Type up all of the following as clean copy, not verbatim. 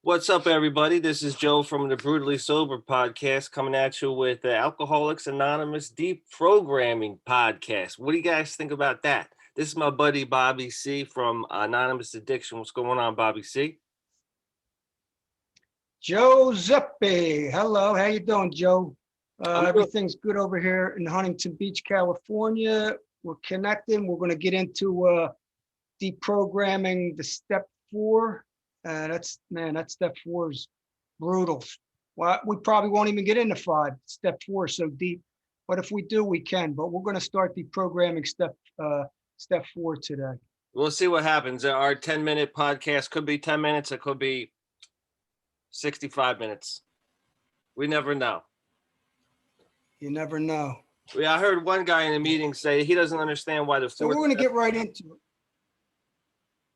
What's up, everybody? This is Joe from the Brutally Sober podcast coming at you with the Alcoholics Anonymous Deprogramming podcast. What do you guys think about that? This is my buddy Bobby C from Anonymous Addiction. What's going on, Bobby C? Joe Zuppi. Hello, how you doing, Joe? I'm good. Everything's good over here in Huntington Beach, California. We're connecting. We're going to get into deprogramming the step 4. That step 4 is brutal. Well, we probably won't even get into 5. Step 4 is so deep, but if we do, we can. But we're going to start deprogramming step 4 today. We'll see what happens. Our 10-minute podcast could be 10 minutes. It could be 65 minutes. We never know. You never know. I heard one guy in a meeting say he doesn't understand why the fourth. So we're going to get right into it.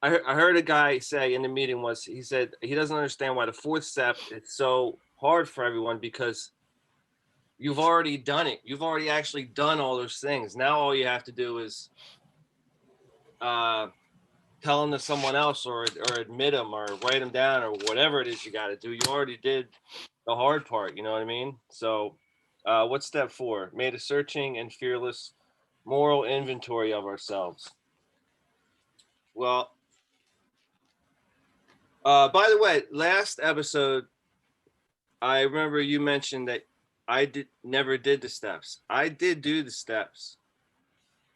I heard a guy say in the meeting he said he doesn't understand why the 4th step is so hard for everyone, because you've already done it. You've already actually done all those things. Now all you have to do is tell them to someone else or admit them or write them down or whatever it is you got to do. You already did the hard part. You know what I mean? So what's step 4? Made a searching and fearless moral inventory of ourselves. Well, by the way, last episode, I remember you mentioned that I never did the steps. I did do the steps.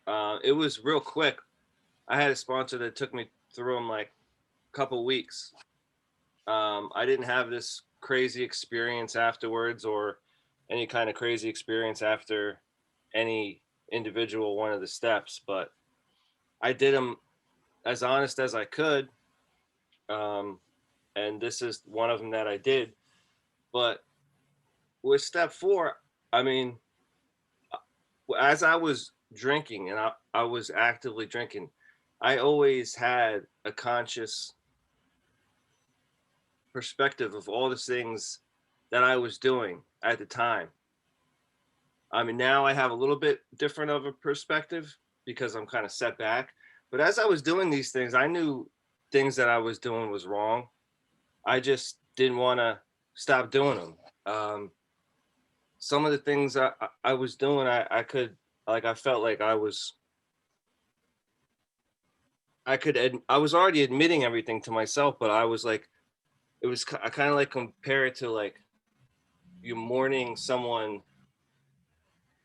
It was real quick. I had a sponsor that took me through them like a couple weeks. I didn't have this crazy experience afterwards or any kind of crazy experience after any individual one of the steps, but I did them as honest as I could. And this is one of them that I did. But with step 4, I mean, as I was drinking and I was actively drinking, I always had a conscious perspective of all the things that I was doing at the time. I mean, now I have a little bit different of a perspective because I'm kind of set back. But as I was doing these things, I knew things that I was doing was wrong. I just didn't want to stop doing them. Some of the things I was doing, I felt like I was already admitting everything to myself, but I was like, I kind of like compare it to like you mourning someone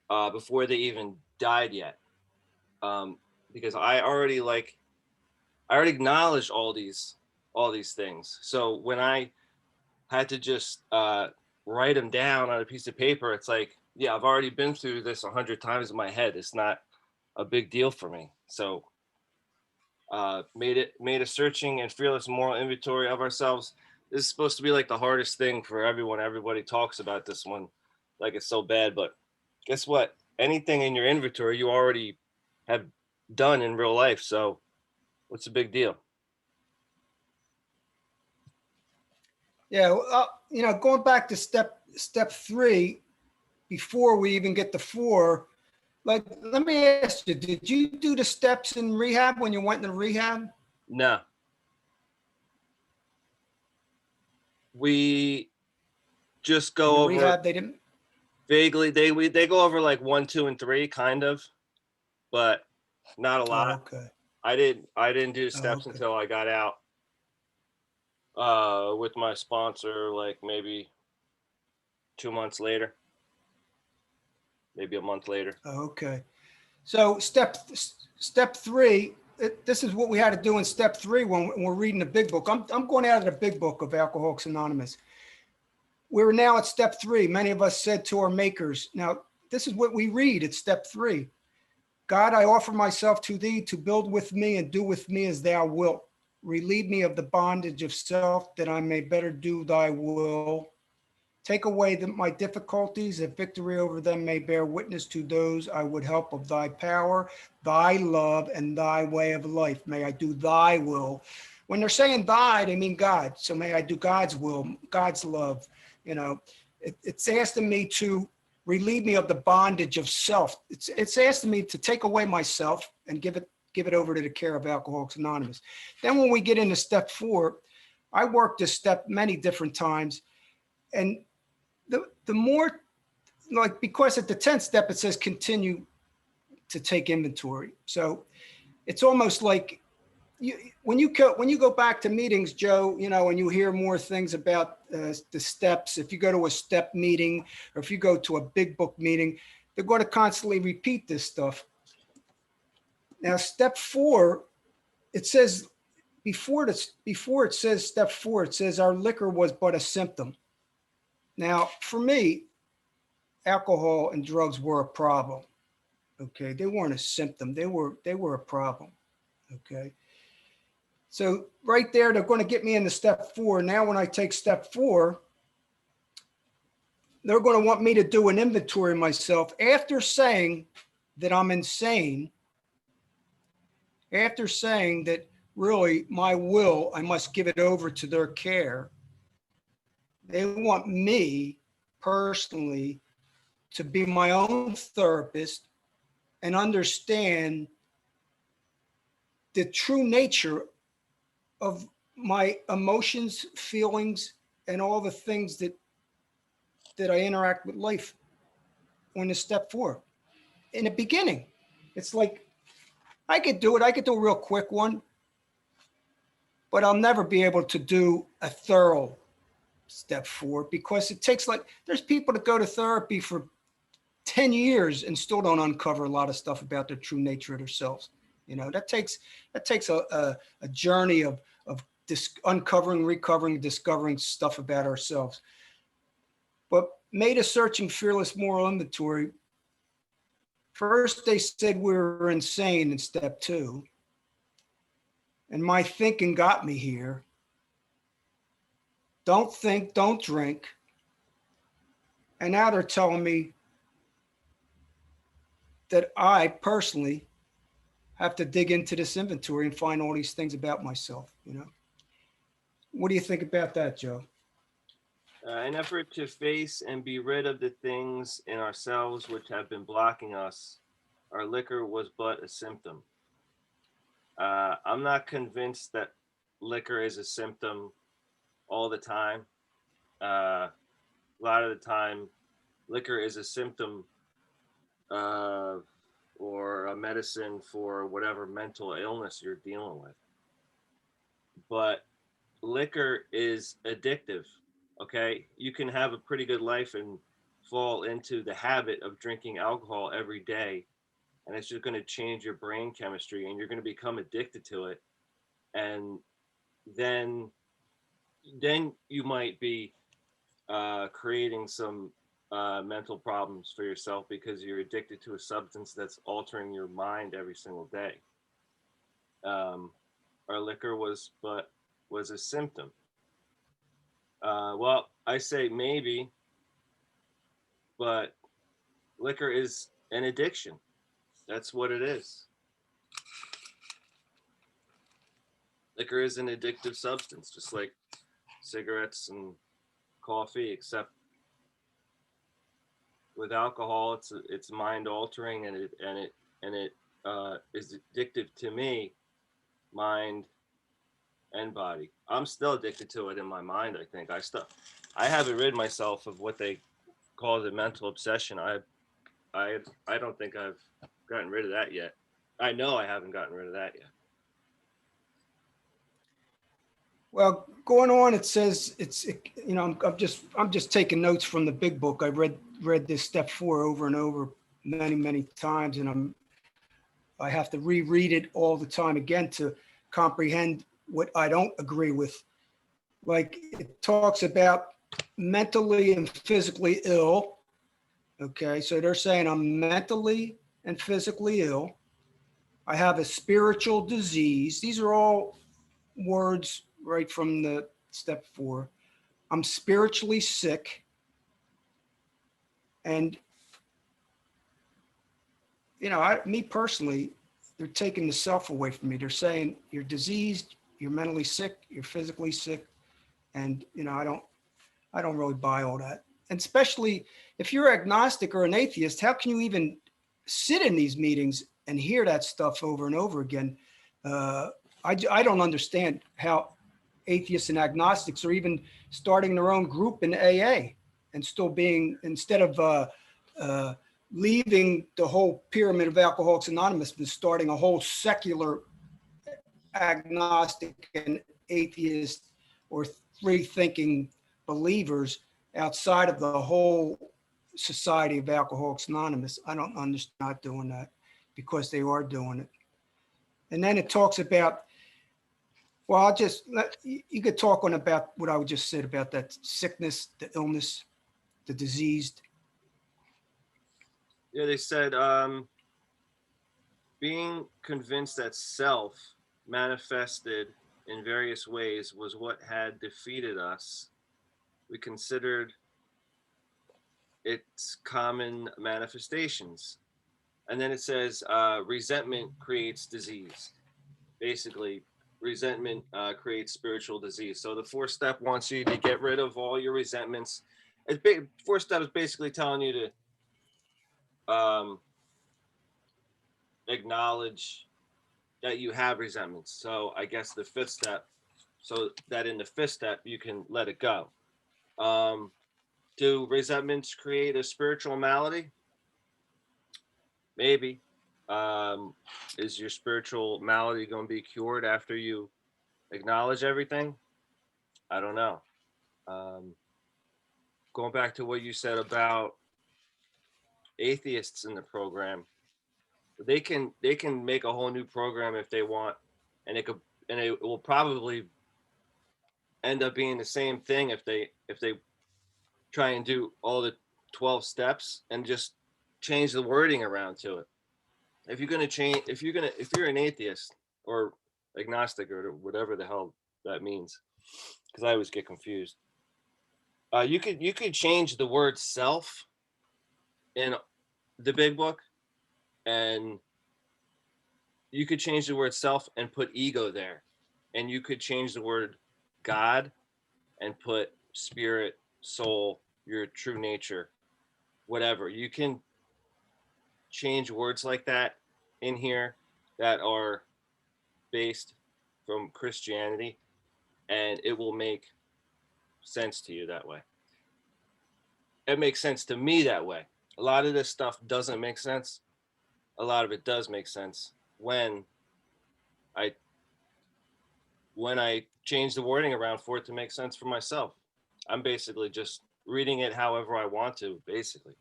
before they even died yet. Because I already acknowledged all these things. So when I had to just write them down on a piece of paper, it's like, yeah, I've already been through this 100 times in my head. It's not a big deal for me. So made a searching and fearless moral inventory of ourselves. This is supposed to be like the hardest thing for everyone. Everybody talks about this one like it's so bad, but guess what? Anything in your inventory you already have done in real life. So what's the big deal? Yeah, going back to step 3, before we even get to 4, like, let me ask you, did you do the steps in rehab when you went into rehab? No. We just go over rehab. They didn't vaguely. They go over like 1, 2, and 3, kind of, but not a lot. Oh, okay. I didn't do the steps okay. until I got out with my sponsor, like maybe 2 months later, maybe a month later. Okay. So step 3, this is what we had to do in step 3 when we're reading the big book. I'm going out of the big book of Alcoholics Anonymous. We're now at step 3. Many of us said to our makers. Now, this is what we read at step 3. God, I offer myself to thee to build with me and do with me as thou wilt. Relieve me of the bondage of self, that I may better do thy will. Take away my difficulties, that victory over them may bear witness to those I would help of thy power, thy love, and thy way of life. May I do thy will. When they're saying thy, they mean God. So may I do God's will, God's love. It's asking me to relieve me of the bondage of self. It's asking me to take away myself and give it over to the care of Alcoholics Anonymous. Then when we get into step 4, I worked this step many different times. And the more, like, because at the 10th step, it says continue to take inventory. So it's almost like when you go back to meetings, Joe, and you hear more things about the steps, if you go to a step meeting or if you go to a big book meeting, they're going to constantly repeat this stuff. Now, step 4, it says before it says step 4, it says our liquor was but a symptom. Now, for me, alcohol and drugs were a problem. Okay, they weren't a symptom. They were a problem. Okay. So right there, they're going to get me into step 4. Now, when I take step 4, they're going to want me to do an inventory of myself after saying that I'm insane, after saying that really my will, I must give it over to their care. They want me personally to be my own therapist and understand the true nature of my emotions, feelings, and all the things that I interact with life on the step 4. In the beginning, it's like I could do it. I could do a real quick one, but I'll never be able to do a thorough step 4 because it takes, like, there's people that go to therapy for 10 years and still don't uncover a lot of stuff about their true nature of themselves. That takes a journey of uncovering, recovering, discovering stuff about ourselves. But made a searching, fearless moral inventory. First, they said we were insane in step 2. And my thinking got me here. Don't think, don't drink. And now they're telling me that I personally have to dig into this inventory and find all these things about myself. What do you think about that, Joe? An effort to face and be rid of the things in ourselves which have been blocking us. Our liquor was but a symptom. I'm not convinced that liquor is a symptom all the time. A lot of the time, liquor is a symptom or a medicine for whatever mental illness you're dealing with. But liquor is addictive. Okay, you can have a pretty good life and fall into the habit of drinking alcohol every day, and it's just going to change your brain chemistry, and you're going to become addicted to it, and then you might be creating some mental problems for yourself because you're addicted to a substance that's altering your mind every single day. Our liquor was a symptom. Well, I say maybe, but liquor is an addiction. That's what it is. Liquor is an addictive substance, just like cigarettes and coffee, except with alcohol, it's mind altering, and it is addictive to me, mind and body. I'm still addicted to it in my mind. I think I haven't rid myself of what they call the mental obsession. I don't think I've gotten rid of that yet. I know I haven't gotten rid of that yet. Well, going on, it says I'm just taking notes from the big book. I read this step 4 over and over many times, and I have to reread it all the time again to comprehend what I don't agree with. Like, it talks about mentally and physically ill. Okay, so they're saying I'm mentally and physically ill. I have a spiritual disease. These are all words right from the step 4. I'm spiritually sick. And, me personally, they're taking the self away from me. They're saying you're diseased, you're mentally sick, you're physically sick. And, I don't really buy all that. And especially if you're agnostic or an atheist, how can you even sit in these meetings and hear that stuff over and over again? I don't understand how atheists and agnostics, or even starting their own group in AA, and still being, instead of leaving the whole pyramid of Alcoholics Anonymous, but starting a whole secular agnostic and atheist or free thinking believers outside of the whole society of Alcoholics Anonymous. I don't understand not doing that, because they are doing it. And then it talks about, well, I'll just let you could talk on about what I just said about that sickness, the illness, the diseased. Yeah, they said being convinced that self manifested in various ways was what had defeated us. We considered its common manifestations. And then it says resentment creates disease. Basically, resentment creates spiritual disease. So the fourth step wants you to get rid of all your resentments. Fourth step is basically telling you to acknowledge that you have resentments. So I guess the fifth step, so that in the fifth step you can let it go. Do resentments create a spiritual malady? Maybe. Is your spiritual malady going to be cured after you acknowledge everything? I don't know. Going back to what you said about atheists in the program, they can make a whole new program if they want, and it will probably end up being the same thing if they try and do all the 12 steps and just change the wording around to it. If you're an atheist or agnostic or whatever the hell that means, because I always get confused. You could change the word self in the big book, and you could change the word self and put ego there, and you could change the word God and put spirit, soul, your true nature, whatever. You can change words like that in here that are based from Christianity, and it will make sense to you that way. It makes sense to me that way. A lot of this stuff doesn't make sense. A lot of it does make sense when I change the wording around for it to make sense for myself. I'm basically just reading it however I want to, basically.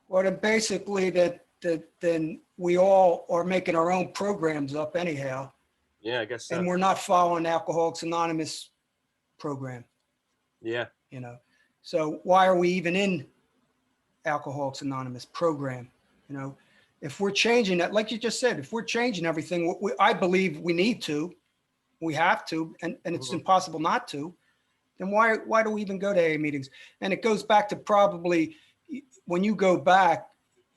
Well, then basically then we all are making our own programs up anyhow, Yeah, I guess so. and we're not following Alcoholics Anonymous program, Yeah. So why are we even in Alcoholics Anonymous program? If we're changing that, like you just said, if we're changing everything, I believe we have to, and it's impossible not to, then why do we even go to AA meetings? And it goes back to probably when you go back,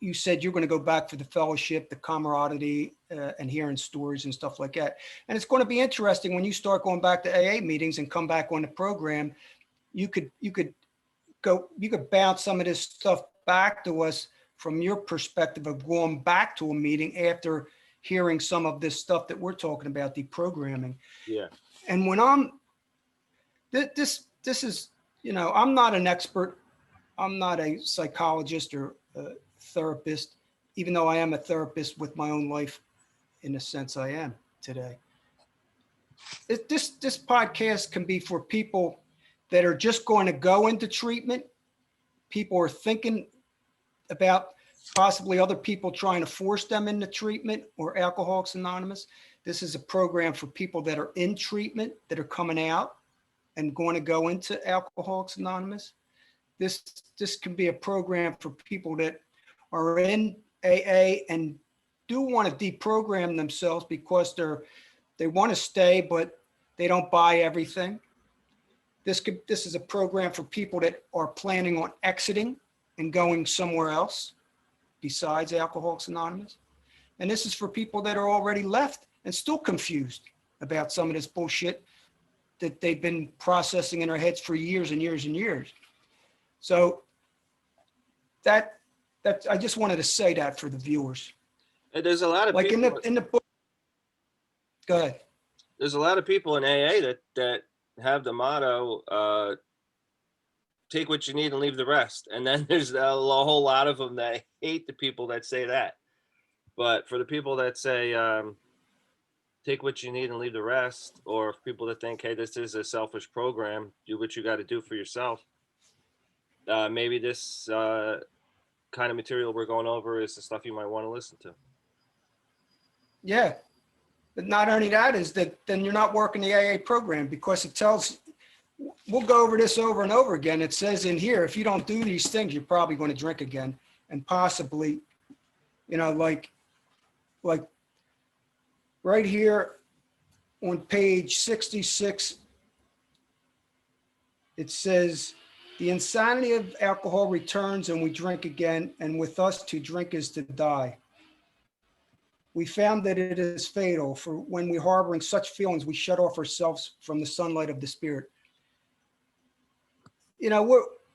you said you're going to go back for the fellowship, the camaraderie, and hearing stories and stuff like that. And it's going to be interesting when you start going back to AA meetings and come back on the program. You could bounce some of this stuff back to us from your perspective of going back to a meeting after hearing some of this stuff that we're talking about, deprogramming. Yeah. And when this is, I'm not an expert. I'm not a psychologist or a therapist, even though I am a therapist with my own life, in a sense I am today. This podcast can be for people that are just going to go into treatment. People are thinking about possibly other people trying to force them into treatment, or Alcoholics Anonymous. This is a program for people that are in treatment, that are coming out and going to go into Alcoholics Anonymous. This can be a program for people that are in AA and do want to deprogram themselves because they want to stay, but they don't buy everything. This is a program for people that are planning on exiting and going somewhere else besides Alcoholics Anonymous. And this is for people that are already left and still confused about some of this bullshit that they've been processing in their heads for years and years and years. So that that I just wanted to say that for the viewers. And there's a lot of Like people. in the book. Go ahead. There's a lot of people in AA that have the motto, take what you need and leave the rest. And then there's a whole lot of them that hate the people that say that. But for the people that say, take what you need and leave the rest, or people that think, hey, this is a selfish program, do what you got to do for yourself. Maybe this kind of material we're going over is the stuff you might want to listen to. Yeah. But not only that is that then you're not working the AA program, because it tells, we'll go over this over and over again. It says in here, if you don't do these things, you're probably going to drink again, and possibly, you know, like right here on page 66, it says, the insanity of alcohol returns and we drink again, and with us to drink is to die. We found that it is fatal, for when we're harboring such feelings, we shut off ourselves from the sunlight of the spirit. You know,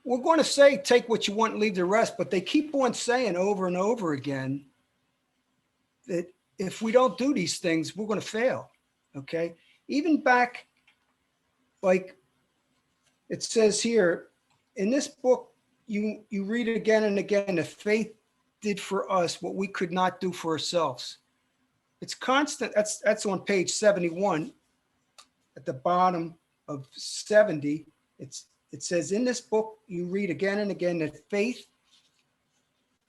we're going to say, take what you want and leave the rest, but they keep on saying over and over again that if we don't do these things, we're going to fail. Okay. Even back, like it says here in this book, you read it again and again, that faith did for us what we could not do for ourselves. It's constant. That's on page 71 at the bottom of 70. It says in this book, you read again and again that faith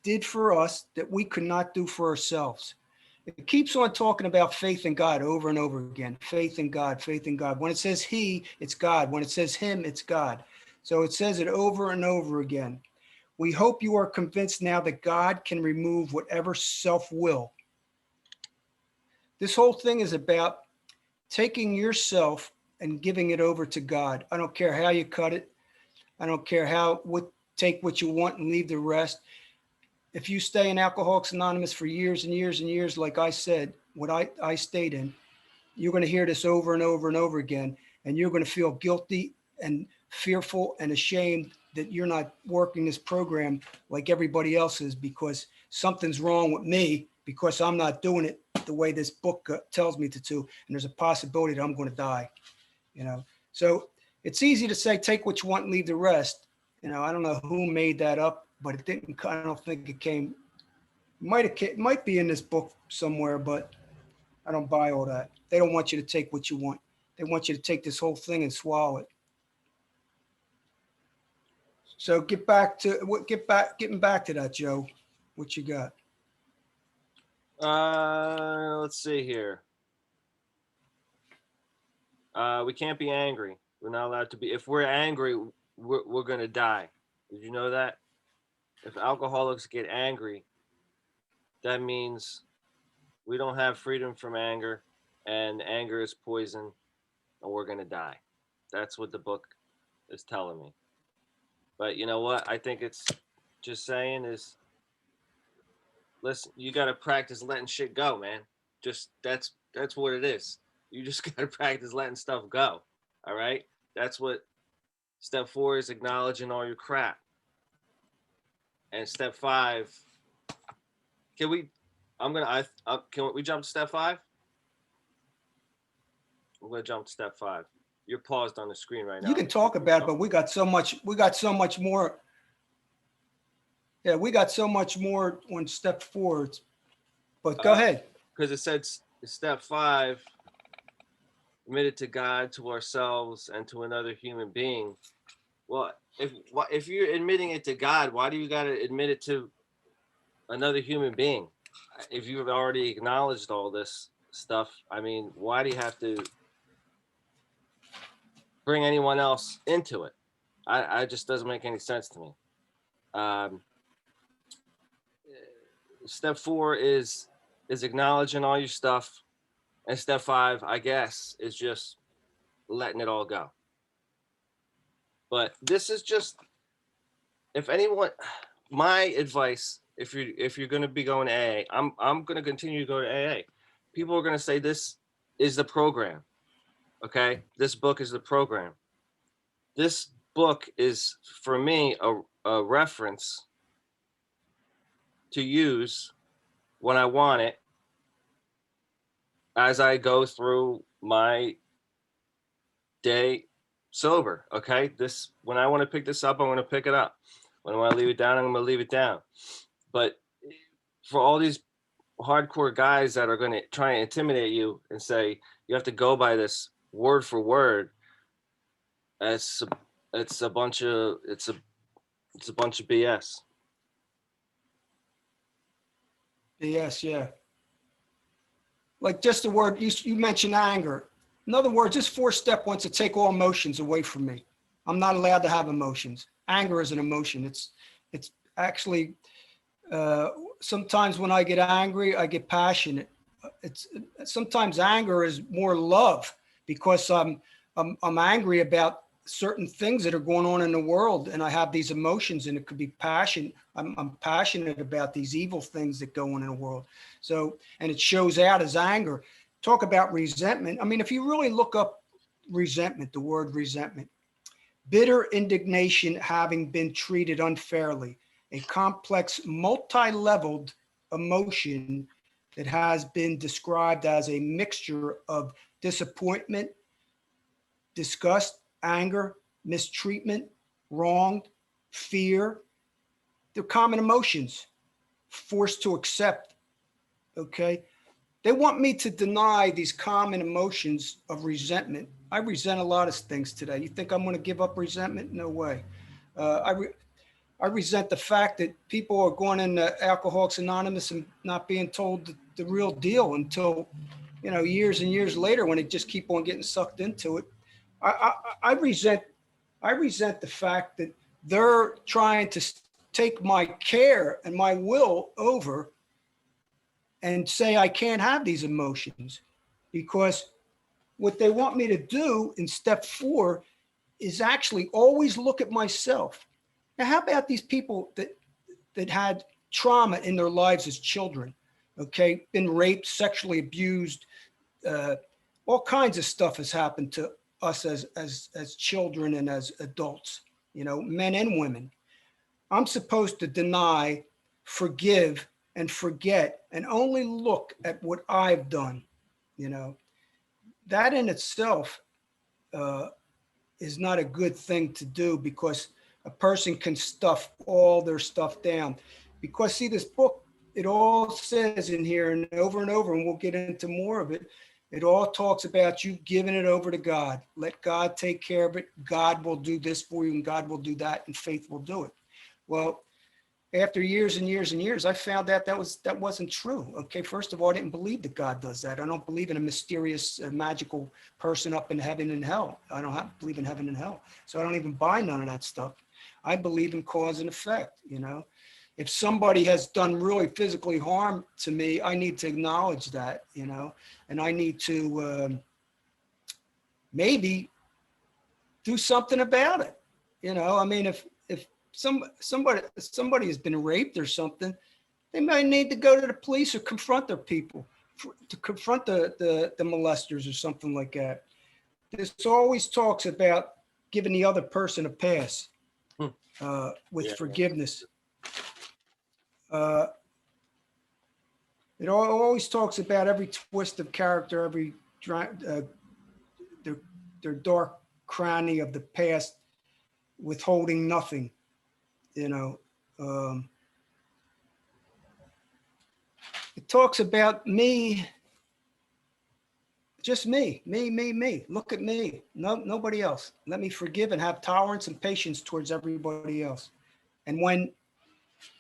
did for us that we could not do for ourselves. It keeps on talking about faith in God over and over again. Faith in God, faith in God. When it says he, it's God. When it says him, it's God. So it says it over and over again. We hope you are convinced now that God can remove whatever self-will. This whole thing is about taking yourself and giving it over to God. I don't care how you cut it. I don't care take what you want and leave the rest. If you stay in Alcoholics Anonymous for years and years and years, like I said, what I stayed in, you're going to hear this over and over and over again, and you're going to feel guilty and fearful and ashamed that you're not working this program like everybody else is, because something's wrong with me because I'm not doing it the way this book tells me to, and there's a possibility that I'm going to die, you know. So it's easy to say, take what you want and leave the rest. You know, I don't know who made that up, but it didn't, I don't think it came, it might be in this book somewhere, but I don't buy all that. They don't want you to take what you want. They want you to take this whole thing and swallow it. So getting back to that, Joe, what you got? Let's see here. We can't be angry. We're not allowed to be. If we're angry, we're going to die. Did you know that? If alcoholics get angry, that means we don't have freedom from anger, and anger is poison, and we're going to die. That's what the book is telling me. But you know what? I think it's just saying is, listen, you got to practice letting shit go, man. Just that's what it is. You just got to practice letting stuff go. All right? That's what step 4 is, acknowledging all your crap. And step 5, can we jump to step 5? I'm going to jump to step 5. You're paused on the screen right now. You can talk about it, but we got so much more. Yeah, we got so much more on step 4. But go ahead. Because it said step 5, admitted to God, to ourselves, and to another human being. Well, if you're admitting it to God, why do you got to admit it to another human being? If you've already acknowledged all this stuff, I mean, why do you have to bring anyone else into it? I just doesn't make any sense to me. Step 4 is acknowledging all your stuff, and step 5, I guess, is just letting it all go. But this is just, if anyone, my advice, if you're going to be going to AA, I'm going to continue to go to AA. People are going to say this is the program. Okay, this book is the program. This book is, for me, a reference to use when I want it as I go through my day sober. Okay. This, when I want to pick this up, I'm going to pick it up. When I want to leave it down, I'm going to leave it down. But for all these hardcore guys that are going to try and intimidate you and say you have to go by this word for word, it's it's a bunch of it's a bunch of BS. Yes, yeah. Like just the word you mentioned anger. In other words, this fourth step wants to take all emotions away from me. I'm not allowed to have emotions. Anger is an emotion. It's actually sometimes when I get angry, I get passionate. It's sometimes anger is more love because I'm angry about certain things that are going on in the world, and I have these emotions, and it could be passion. I'm passionate about these evil things that go on in the world. So, and it shows out as anger. Talk about resentment. I mean, if you really look up resentment, the word resentment, bitter indignation having been treated unfairly, a complex, multi-leveled emotion that has been described as a mixture of disappointment, disgust, anger, mistreatment, wronged, fear. They're common emotions, forced to accept. Okay. They want me to deny these common emotions of resentment. I resent a lot of things today. You think I'm going to give up resentment? No way. I resent the fact that people are going into Alcoholics Anonymous and not being told the real deal until, years and years later when they just keep on getting sucked into it. I resent the fact that they're trying to take my care and my will over and say I can't have these emotions, because what they want me to do in step 4 is actually always look at myself. Now, how about these people that had trauma in their lives as children? Okay, been raped, sexually abused, all kinds of stuff has happened to us as children and as adults, men and women. I'm supposed to deny, forgive, and forget, and only look at what I've done. That in itself is not a good thing to do, because a person can stuff all their stuff down. Because see, this book, it all says in here and over, and we'll get into more of it. It all talks about you giving it over to God. Let God take care of it. God will do this for you, and God will do that, and faith will do it. Well, after years and years and years, I found that wasn't true. Okay, first of all, I didn't believe that God does that. I don't believe in a mysterious, magical person up in heaven and hell. I don't believe in heaven and hell. So I don't even buy none of that stuff. I believe in cause and effect. If somebody has done really physically harm to me, I need to acknowledge that, and I need to maybe do something about it. I mean, if somebody has been raped or something, they might need to go to the police or confront their people, to confront the molesters or something like that. This always talks about giving the other person a pass with forgiveness. It always talks about every twist of character, every their dark cranny of the past, withholding nothing. It talks about me, just me. Look at me. No, nobody else. Let me forgive and have tolerance and patience towards everybody else. And when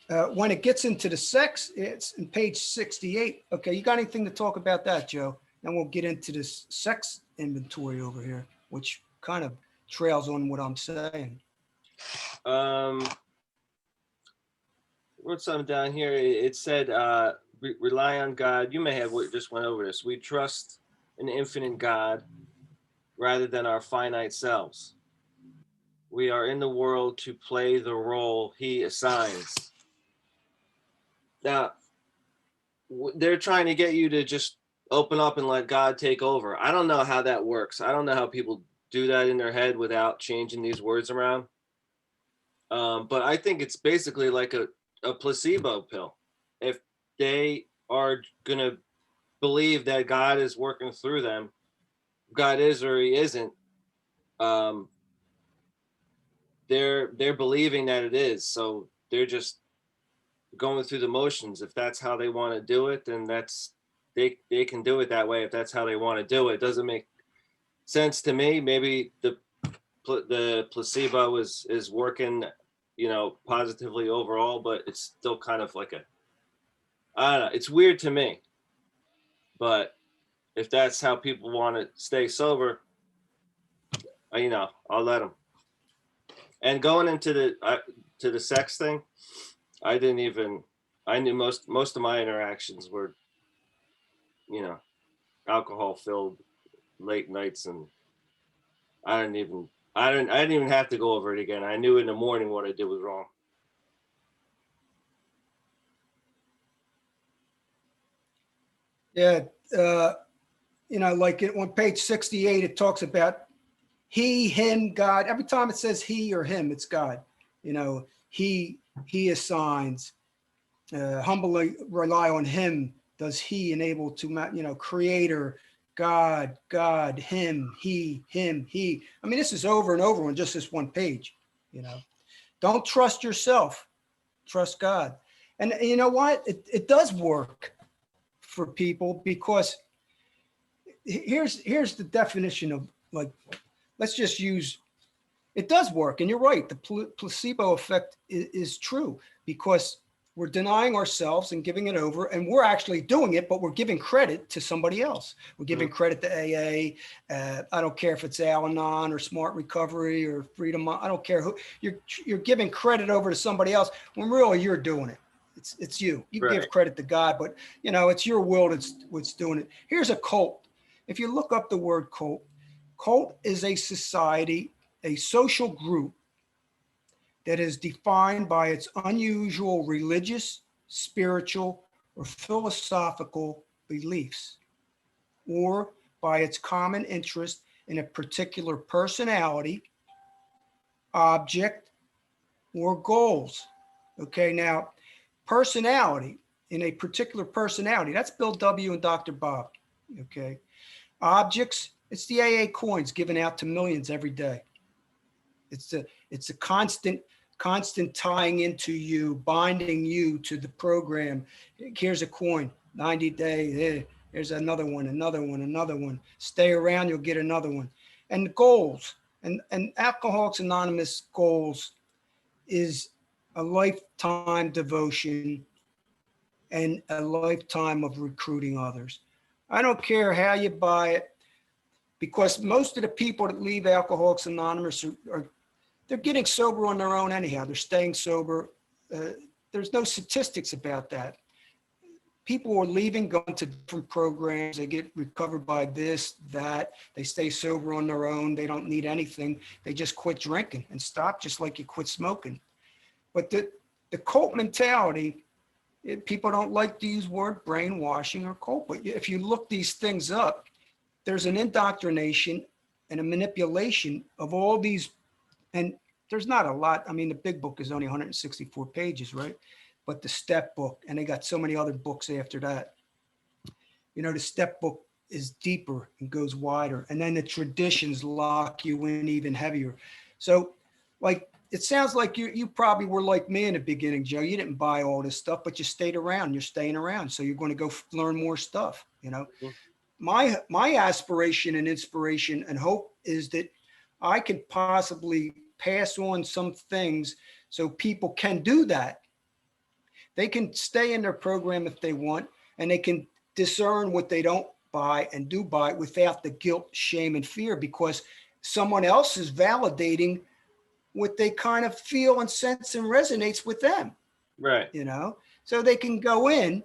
it gets into the sex, it's in page 68. Okay, you got anything to talk about that, Joe? Then we'll get into this sex inventory over here, which kind of trails on what I'm saying. Wrote something down here. It said, rely on God. You may have just went over this. We trust an infinite God rather than our finite selves. We are in the world to play the role he assigns. Now, they're trying to get you to just open up and let God take over. I don't know how that works. I don't know how people do that in their head without changing these words around. But I think it's basically like a placebo pill. if they are gonna believe that God is working through them, God is or he isn't, um, they're believing that it is. So they're just going through the motions. If that's how they want to do it, then that's they can do it that way. If that's how they want to do it, it doesn't make sense to me. Maybe the placebo is working, positively overall, but it's still kind of like I don't know. It's weird to me, but if that's how people want to stay sober, I'll let them. And going into the sex thing, I didn't even. I knew most of my interactions were, you know, alcohol filled late nights, and I didn't even have to go over it again. I knew in the morning what I did was wrong. Yeah. Like on page 68, it talks about he, him, God. Every time it says he or him, it's God. He assigns, humbly rely on him. Does he enable to, creator, God, him, he, him, he. I mean, this is over and over on just this one page. Don't trust yourself, trust God. And you know what? It does work for people, because here's the definition of, like, let's just use, it does work. And you're right, the placebo effect is true, because we're denying ourselves and giving it over, and we're actually doing it, but we're giving credit to somebody else. We're giving credit to AA. I don't care if it's Al-Anon or Smart Recovery or Freedom. I don't care who. You're giving credit over to somebody else when really you're doing it. It's you. You Right. give credit to God, but it's your will that's doing it. Here's a cult. If you look up the word cult is a society, a social group that is defined by its unusual religious, spiritual, or philosophical beliefs, or by its common interest in a particular personality, object, or goals. Okay, now, personality, in a particular personality, that's Bill W. and Dr. Bob. Okay, objects, it's the AA coins given out to millions every day. It's a constant tying into you, binding you to the program. Here's a coin, 90 days. Here's another one, another one, another one. Stay around, you'll get another one. And the goals, and Alcoholics Anonymous goals is a lifetime devotion and a lifetime of recruiting others. I don't care how you buy it, because most of the people that leave Alcoholics Anonymous they're getting sober on their own anyhow. They're staying sober. There's no statistics about that. People are leaving, going to different programs. They get recovered by this, that. They stay sober on their own. They don't need anything. They just quit drinking and stop, just like you quit smoking. But the cult mentality, people don't like to use word brainwashing or cult. But if you look these things up, there's an indoctrination and a manipulation of all these. And there's not a lot. I mean, the big book is only 164 pages, right? But the step book, and they got so many other books after that. The step book is deeper and goes wider. And then the traditions lock you in even heavier. So, like, it sounds like you probably were like me in the beginning, Joe. You didn't buy all this stuff, but you stayed around. You're staying around. So you're going to go learn more stuff, My aspiration and inspiration and hope is that I could possibly pass on some things so people can do that. They can stay in their program if they want, and they can discern what they don't buy and do buy without the guilt, shame, and fear, because someone else is validating what they kind of feel and sense and resonates with them. Right. So they can go in,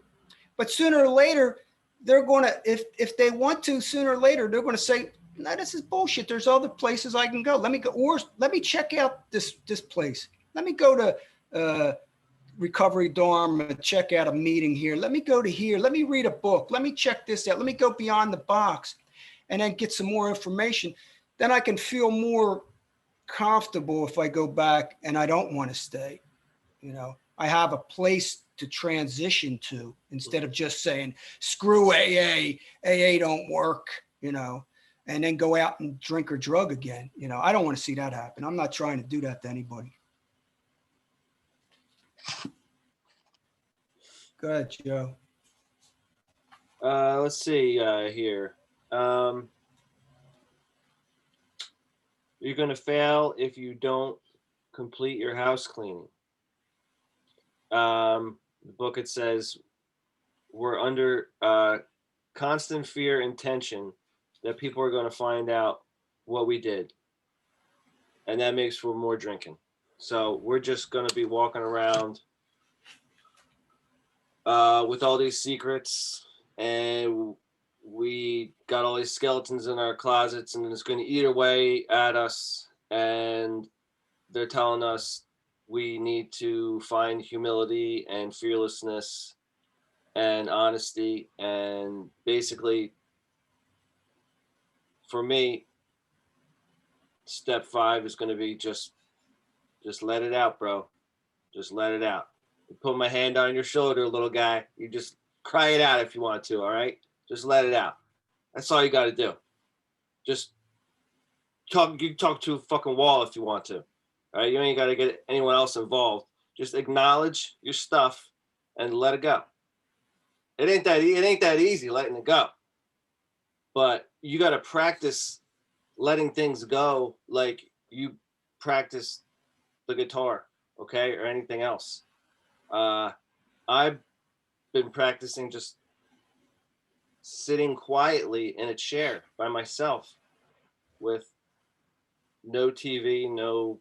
but sooner or later, they're going to, if they want to, sooner or later, they're going to say, no, this is bullshit. There's other places I can go. Let me go, or let me check out this place. Let me go to Recovery Dharma, check out a meeting here. Let me go to here. Let me read a book. Let me check this out. Let me go beyond the box and then get some more information. Then I can feel more comfortable if I go back and I don't want to stay. I have a place to transition to, instead of just saying, screw AA don't work, you know, and then go out and drink or drug again. You know, I don't want to see that happen. I'm not trying to do that to anybody. Go ahead, Joe. Let's see here. You're going to fail if you don't complete your house cleaning. The book, it says, we're under constant fear and tension that people are going to find out what we did. And that makes for more drinking. So we're just going to be walking around with all these secrets, and we got all these skeletons in our closets, and it's going to eat away at us. And they're telling us we need to find humility and fearlessness and honesty. And basically, for me, step 5 is going to be just let it out, bro. Just let it out. You put my hand on your shoulder, little guy. You just cry it out if you want to, all right? Just let it out. That's all you got to do. Just talk. You talk to a fucking wall if you want to. All right? You ain't got to get anyone else involved. Just acknowledge your stuff and let it go. It ain't that easy letting it go. But you got to practice letting things go like you practice the guitar, okay, or anything else. I've been practicing just sitting quietly in a chair by myself with no TV, no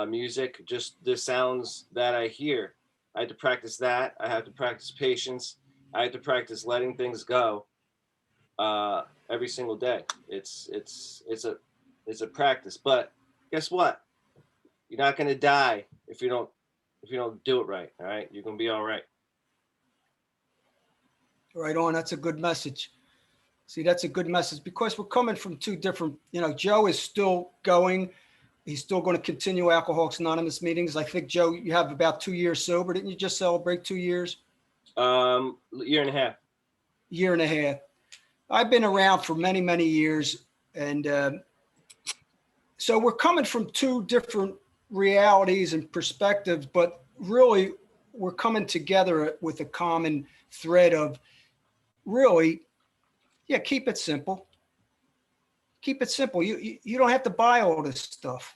music, just the sounds that I hear. I had to practice that. I had to practice patience. I had to practice letting things go every single day. It's a practice. But guess what? You're not going to die if you don't do it right. All right, you're going to be all right. Right on. That's a good message. See, that's a good message, because we're coming from two different, you know, Joe is still going. He's still going to continue Alcoholics Anonymous meetings. I think, Joe, you have about 2 years sober. Didn't you just celebrate 2 years? Year and a half. Year and a half. I've been around for many, many years. And so we're coming from two different realities and perspectives, but really we're coming together with a common thread of really, yeah, keep it simple. Keep it simple. You don't have to buy all this stuff.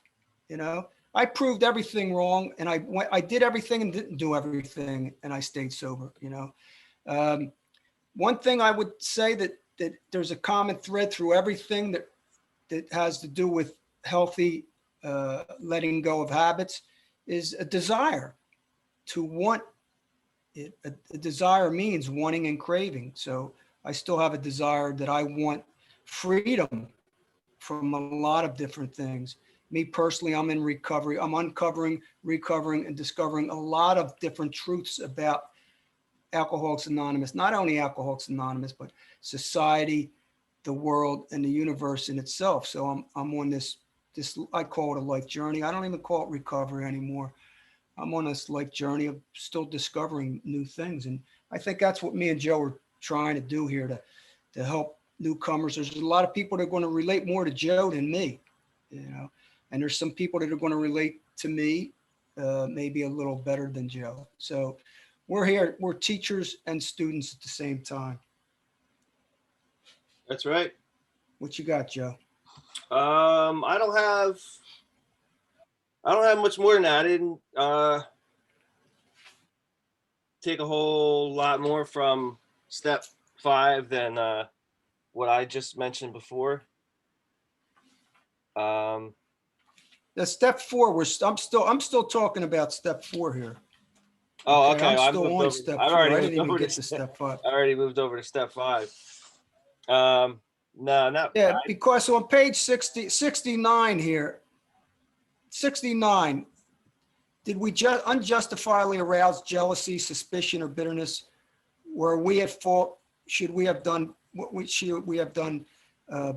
You know, I proved everything wrong, and I did everything and didn't do everything, and I stayed sober. You know, one thing I would say that there's a common thread through everything that has to do with healthy letting go of habits is a desire to want it. A desire means wanting and craving. So I still have a desire that I want freedom from a lot of different things. Me personally, I'm in recovery. I'm uncovering, recovering, and discovering a lot of different truths about Alcoholics Anonymous, not only Alcoholics Anonymous, but society, the world, and the universe in itself. So I'm on this, I call it a life journey. I don't even call it recovery anymore. I'm on this life journey of still discovering new things. And I think that's what me and Joe are trying to do here to help newcomers. There's a lot of people that are going to relate more to Joe than me, you know, and there's some people that are going to relate to me maybe a little better than Joe. So we're here, we're teachers and students at the same time. That's right. What you got, Joe? I don't have much more than that. I didn't take a whole lot more from step 5 than what I just mentioned before. The step 4, I'm still talking about step 4 here. Oh, okay. I'm still on step 4. I didn't even get to step 5. I already moved over to step 5. No, not. Yeah, because on page 69 here, 69, did we unjustifiably arouse jealousy, suspicion, or bitterness? Were we at fault? Should we have done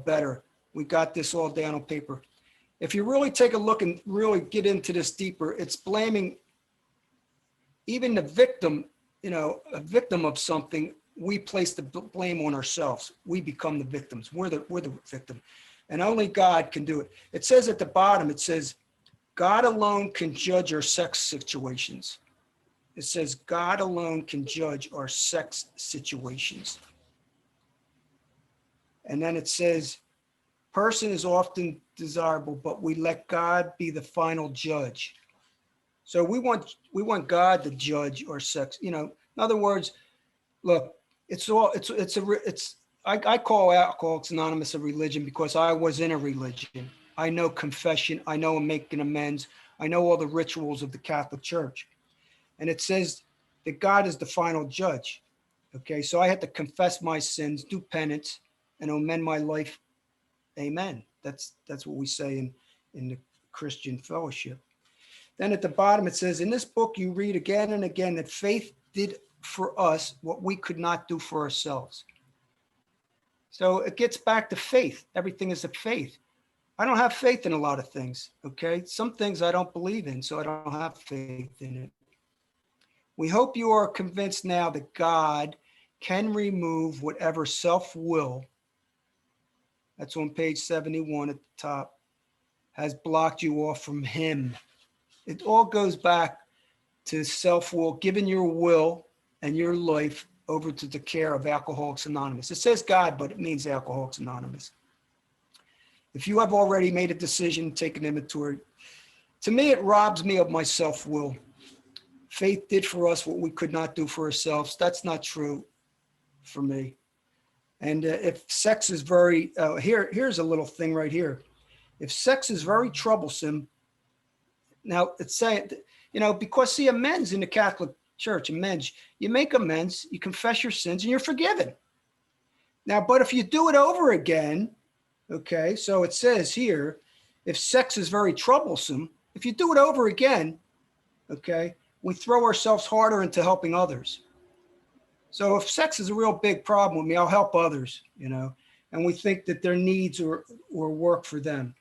better? We got this all down on paper. If you really take a look and really get into this deeper, it's blaming even the victim, a victim of something, we place the blame on ourselves. We become the victims. We're the victim, and only God can do it. It says at the bottom, it says, God alone can judge our sex situations. It says God alone can judge our sex situations. And then it says, person is often desirable, but we let God be the final judge. So we want God to judge our sex. In other words, look, I call Alcoholics Anonymous a religion because I was in a religion. I know confession. I know making amends. I know all the rituals of the Catholic Church. And it says that God is the final judge. Okay, so I had to confess my sins, do penance, and amend my life. Amen. That's what we say in the Christian fellowship. Then at the bottom it says, in this book you read again and again that faith did for us what we could not do for ourselves. So it gets back to faith. Everything is a faith. I don't have faith in a lot of things. Okay, some things I don't believe in, so I don't have faith in it. We hope you are convinced now that God can remove whatever self-will, that's on page 71 at the top, has blocked you off from him. It all goes back to self-will, giving your will and your life over to the care of Alcoholics Anonymous. It says God, but it means Alcoholics Anonymous. If you have already made a decision, take an inventory. To me, it robs me of my self-will. Faith did for us what we could not do for ourselves. That's not true for me. And if sex is very, here's a little thing right here. If sex is very troublesome, now it's saying, because see, amends in the Catholic Church, amends, you make amends, you confess your sins, and you're forgiven. Now, but if you do it over again, okay, so it says here, if sex is very troublesome, if you do it over again, okay, we throw ourselves harder into helping others. So if sex is a real big problem with me, I'll help others, and we think that their needs or work for them.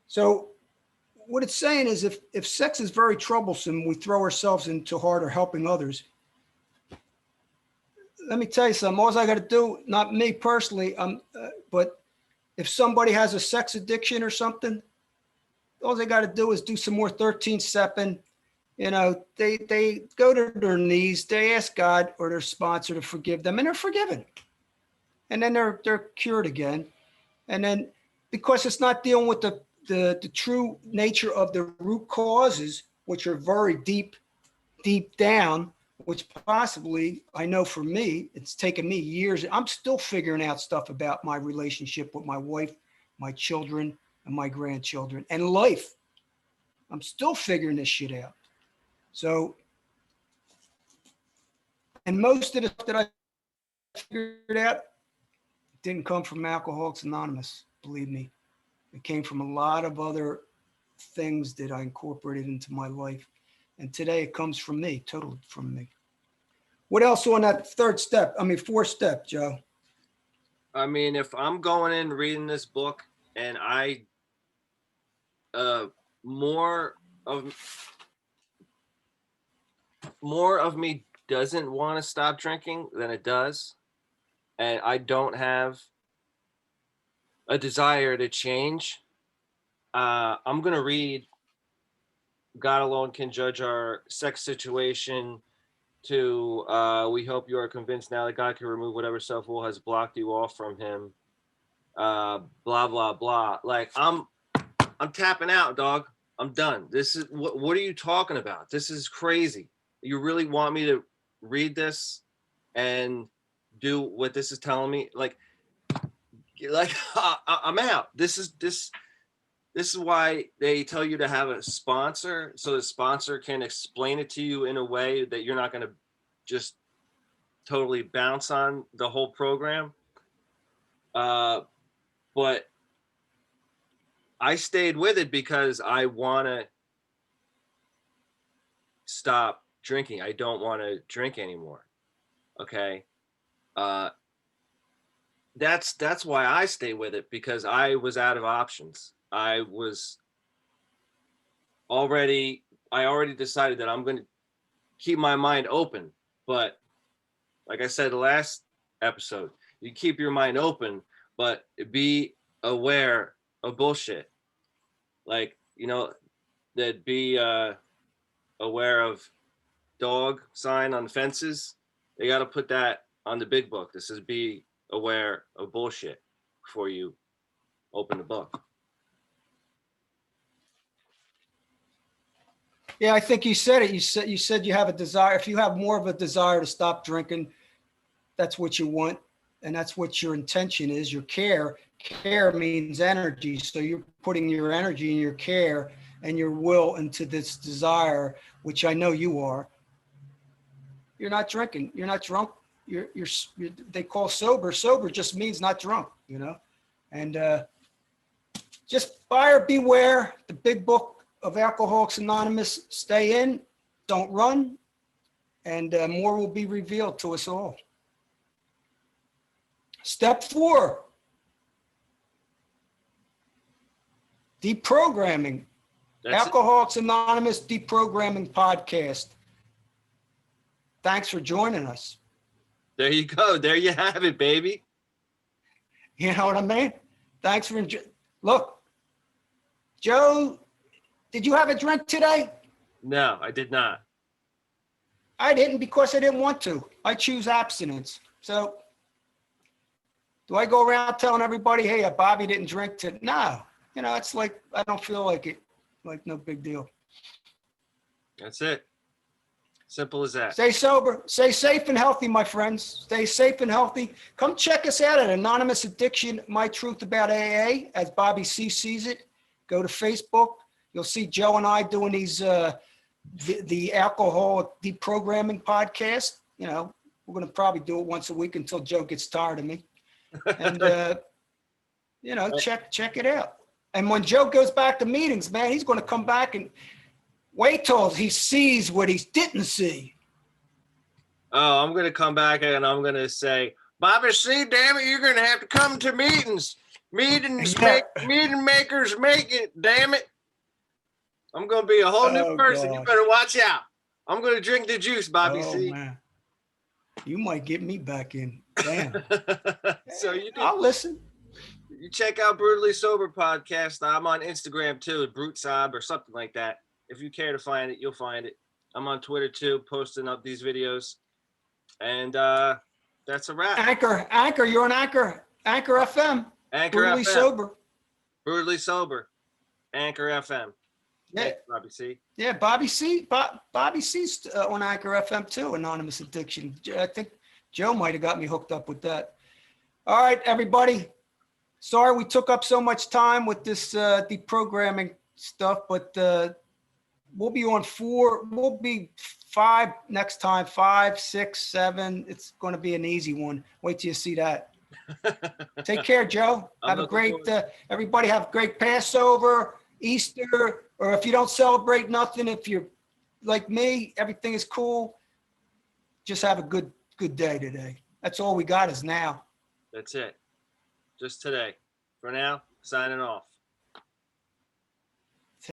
So what it's saying is if sex is very troublesome, we throw ourselves into harder helping others. Let me tell you something, all I got to do, not me personally, but if somebody has a sex addiction or something, all they got to do is do some more 13-stepping. They go to their knees, they ask God or their sponsor to forgive them, and they're forgiven. And then they're cured again. And then because it's not dealing with the true nature of the root causes, which are very deep down, which possibly, I know for me, it's taken me years. I'm still figuring out stuff about my relationship with my wife, my children, and my grandchildren, and life. I'm still figuring this shit out. So, and most of the stuff that I figured out didn't come from Alcoholics Anonymous, believe me. It came from a lot of other things that I incorporated into my life. And today it comes from me, totally from me. What else on that fourth step, Joe? I mean, if I'm going in reading this book and more of me doesn't want to stop drinking than it does, and I don't have a desire to change, I'm gonna read God alone can judge our sex situation to we hope you are convinced now that God can remove whatever self-will has blocked you off from him, blah blah blah. Like I'm tapping out, dog. I'm done. This is what are you talking about? This is crazy. You really want me to read this and do what this is telling me? Like I'm out. This is why they tell you to have a sponsor, so the sponsor can explain it to you in a way that you're not going to just totally bounce on the whole program. But I stayed with it because I want to stop drinking. I don't want to drink anymore. Okay. That's why I stay with it, because I was out of options. I already decided that I'm going to keep my mind open. But like I said the last episode, you keep your mind open, but be aware of bullshit. Like, that be aware of dog sign on fences. They got to put that on the big book. This is be aware of bullshit before you open the book. Yeah, I think you said it. You said you have a desire. If you have more of a desire to stop drinking, that's what you want, and that's what your intention is. Your care. Care means energy. So you're putting your energy and your care and your will into this desire, which I know you are. You're not drinking. You're not drunk. You're they call sober. Sober just means not drunk, and just buyer beware. The big book of Alcoholics Anonymous. Stay in, don't run, and more will be revealed to us all. Step 4, deprogramming. Alcoholics Anonymous Deprogramming Podcast. Thanks for joining us. There you go. There you have it, baby. You know what I mean? Thanks for look, Joe, did you have a drink today? No, I did not. I didn't because I didn't want to. I choose abstinence. So do I go around telling everybody, hey, Bobby didn't drink today? No. It's like, I don't feel like it. Like, no big deal. That's it. Simple as that. Stay sober. Stay safe and healthy, my friends. Stay safe and healthy. Come check us out at Anonymous Addiction, My Truth About AA, as Bobby C sees it. Go to Facebook. You'll see Joe and I doing these, the alcoholic deprogramming podcast. We're going to probably do it once a week until Joe gets tired of me. And, check it out. And when Joe goes back to meetings, man, he's going to come back and wait till he sees what he didn't see. Oh, I'm going to come back and I'm going to say, Bobby C, damn it, you're going to have to come to meetings. Meeting makers make it, damn it. I'm going to be a whole new person. Gosh. You better watch out. I'm going to drink the juice, Bobby C. Man. You might get me back in. Damn. So I'll listen. You check out Brutally Sober Podcast. I'm on Instagram too, Brute Sob or something like that. If you care to find it, you'll find it. I'm on Twitter too, posting up these videos. And that's a wrap. Anchor, you're on Anchor FM. Anchor Brutally FM. Sober. Brutally Sober. Anchor FM. Yeah. Thanks, Bobby C. Yeah, Bobby C. Bobby C's on Anchor FM too, Anonymous Addiction. I think Joe might have got me hooked up with that. All right, everybody. Sorry we took up so much time with this deprogramming stuff, but we'll be on 4. We'll be 5 next time. 5, 6, 7. It's going to be an easy one. Wait till you see that. Take care, Joe. Have a great. Everybody have a great Passover, Easter, or if you don't celebrate nothing, if you're like me, everything is cool. Just have a good day today. That's all we got is now. That's it. Just today. For now, signing off.